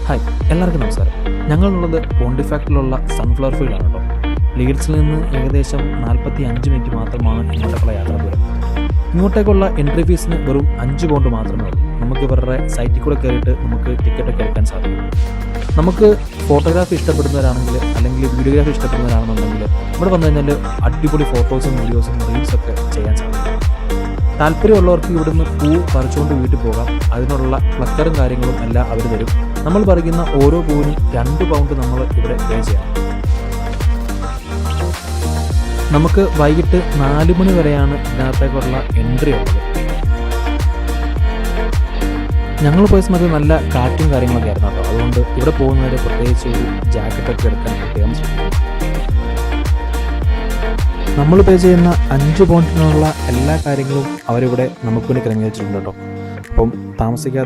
Hi, എല്ലാവർക്കും നമസ്കാരം. ഞങ്ങളുള്ളത് പോണ്ടിഫാക്റ്റിലുള്ള sunflower ഫീൽഡാണ് കേട്ടോ. ലീഡ്സിൽ നിന്ന് ഏകദേശം 45 മിനിറ്റ് മാത്രമാണ് ഇങ്ങോട്ടേക്കുള്ള യാത്രാ ദൂരം. ഇങ്ങോട്ടേക്കുള്ള എൻട്രി ഫീസിന് വെറും 5 പൗണ്ട് മാത്രമേ ഉള്ളൂ. നമുക്ക് ഇവരുടെ സൈറ്റിൽ കൂടെ കയറിയിട്ട് നമുക്ക് ടിക്കറ്റൊക്കെ എടുക്കാൻ സാധിക്കും. നമുക്ക് ഫോട്ടോഗ്രാഫി ഇഷ്ടപ്പെടുന്നവരാണെങ്കിൽ അല്ലെങ്കിൽ വീഡിയോഗ്രാഫി ഇഷ്ടപ്പെടുന്നവരാണെന്നുണ്ടെങ്കിൽ ഇവിടെ വന്നു കഴിഞ്ഞാൽ അടിപൊളി ഫോട്ടോസും വീഡിയോസും റീൽസൊക്കെ ചെയ്യാൻ സാധിക്കും. താല്പര്യമുള്ളവർക്ക് ഇവിടുന്ന് പൂ പറിച്ചുകൊണ്ട് വീട്ടിൽ പോകാം. അതിനുള്ള പ്ലക്കറും കാര്യങ്ങളും എല്ലാം അവർ തരും. നമ്മൾ പറിക്കുന്ന ഓരോ പൂവിനും 2 പൗണ്ട് നമ്മൾ ഇവിടെ പേ ചെയ്യണം. നമുക്ക് വൈകിട്ട് 4 മണി വരെയാണ് ഇതിനകത്തേക്കുള്ള എൻട്രി ഉള്ളത്. ഞങ്ങൾ പോയ സമയത്ത് നല്ല കാറ്റും കാര്യങ്ങളൊക്കെ ആയിരുന്നു കേട്ടോ. അതുകൊണ്ട് ഇവിടെ പോകുന്നവരെ പ്രത്യേകിച്ച് ഒരു ജാക്കറ്റൊക്കെ എടുക്കാൻ പ്രത്യേകം ശ്രമിക്കും. നമ്മൾ പേ ചെയ്യുന്ന 5 പൗണ്ടിനുള്ള എല്ലാ കാര്യങ്ങളും അവരിവിടെ നമുക്ക് വേണ്ടി ക്രമീകരിച്ചിട്ടുണ്ട് കേട്ടോ. അപ്പം താമസിക്കാതെ